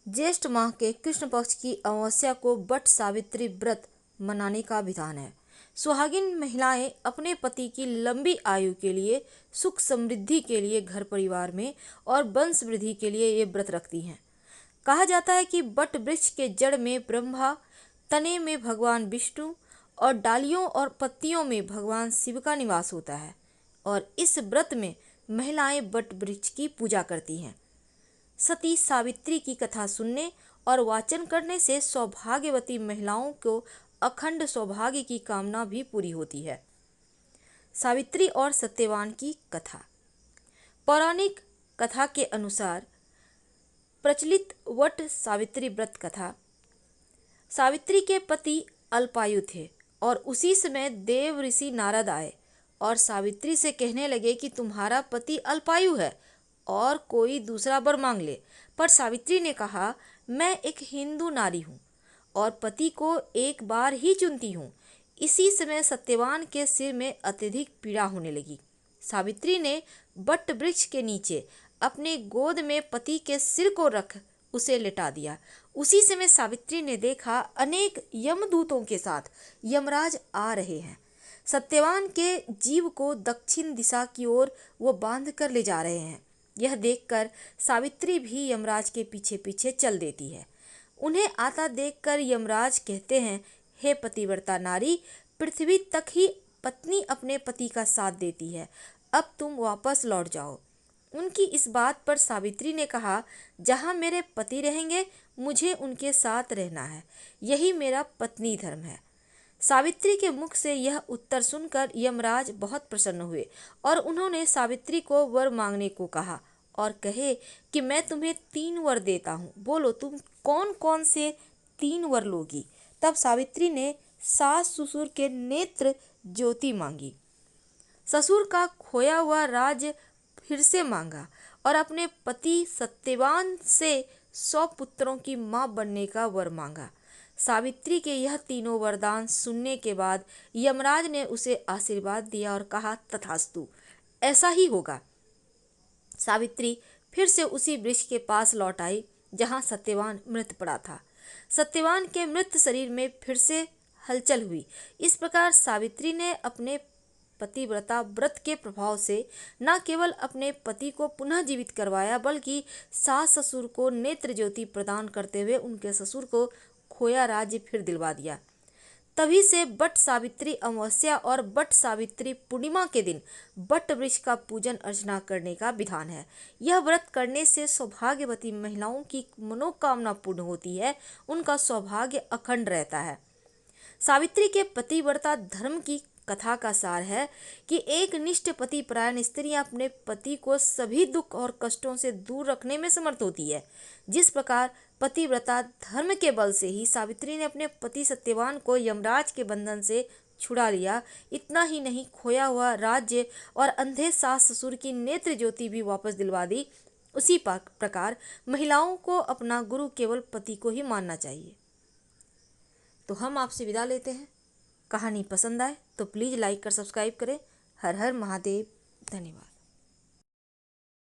ज्येष्ठ माह के कृष्ण पक्ष की अमावस्या को वट सावित्री व्रत मनाने का विधान है। सुहागिन महिलाएं अपने पति की लंबी आयु के लिए, सुख समृद्धि के लिए, घर परिवार में और वंश वृद्धि के लिए ये व्रत रखती हैं। कहा जाता है कि वट वृक्ष के जड़ में ब्रह्मा, तने में भगवान विष्णु और डालियों और पत्तियों में भगवान शिव का निवास होता है और इस व्रत में महिलाएं वट वृक्ष की पूजा करती हैं। सती सावित्री की कथा सुनने और वाचन करने से सौभाग्यवती महिलाओं को अखंड सौभाग्य की कामना भी पूरी होती है। सावित्री और सत्यवान की कथा। पौराणिक कथा के अनुसार प्रचलित वट सावित्री व्रत कथा। सावित्री के पति अल्पायु थे और उसी समय देव ऋषि नारद आए और सावित्री से कहने लगे कि तुम्हारा पति अल्पायु है और कोई दूसरा वर मांग ले। पर सावित्री ने कहा, मैं एक हिंदू नारी हूँ और पति को एक बार ही चुनती हूँ। इसी समय सत्यवान के सिर में अत्यधिक पीड़ा होने लगी। सावित्री ने वट वृक्ष के नीचे अपने गोद में पति के सिर को रख उसे लिटा दिया। उसी समय सावित्री ने देखा अनेक यमदूतों के साथ यमराज आ रहे हैं। सत्यवान के जीव को दक्षिण दिशा की ओर वो बांध कर ले जा रहे हैं। यह देखकर सावित्री भी यमराज के पीछे पीछे चल देती है। उन्हें आता देखकर यमराज कहते हैं, हे पतिव्रता नारी, पृथ्वी तक ही पत्नी अपने पति का साथ देती है, अब तुम वापस लौट जाओ। उनकी इस बात पर सावित्री ने कहा, जहाँ मेरे पति रहेंगे मुझे उनके साथ रहना है, यही मेरा पत्नी धर्म है। सावित्री के मुख से यह उत्तर सुनकर यमराज बहुत प्रसन्न हुए और उन्होंने सावित्री को वर मांगने को कहा और कहे कि मैं तुम्हें 3 वर देता हूँ, बोलो तुम कौन कौन से 3 वर लोगी। तब सावित्री ने सास ससुर के नेत्र ज्योति मांगी, ससुर का खोया हुआ राज्य फिर से मांगा और अपने पति सत्यवान से 100 पुत्रों की मां बनने का वर मांगा। सावित्री के यह तीनों वरदान सुनने के बाद यमराज ने उसे आशीर्वाद दिया और कहा, तथास्तु, ऐसा ही होगा। सावित्री फिर से उसी वृक्ष के पास लौट आई जहां सत्यवान मृत पड़ा था। सत्यवान के मृत शरीर में फिर से हलचल हुई। इस प्रकार सावित्री ने अपने पतिव्रता व्रत के प्रभाव से न केवल अपने पति को पुनः जीवित करवाया, बल्कि सास ससुर को नेत्र ज्योति प्रदान करते हुए उनके ससुर को खोया राज्य फिर दिलवा दिया। तभी से वट सावित्री अमावस्या और वट सावित्री पूर्णिमा के दिन वट वृक्ष का पूजन अर्चना करने का विधान है। यह व्रत करने से सौभाग्यवती महिलाओं की मनोकामना पूर्ण होती है, उनका सौभाग्य अखंड रहता है। सावित्री के पतिव्रता धर्म की कथा का सार है कि एक निष्ठ पतिपरायण स्त्री अपने पति को सभी दुख और कष्टों से दूर रखने में समर्थ होती है। जिस प्रकार पतिव्रता धर्म के बल से ही सावित्री ने अपने पति सत्यवान को यमराज के बंधन से छुड़ा लिया, इतना ही नहीं, खोया हुआ राज्य और अंधे सास ससुर की नेत्र ज्योति भी वापस दिलवा दी। उसी प्रकार महिलाओं को अपना गुरु केवल पति को ही मानना चाहिए। तो हम आपसे विदा लेते हैं। कहानी पसंद आए तो प्लीज़ लाइक कर सब्सक्राइब करें। हर हर महादेव। धन्यवाद।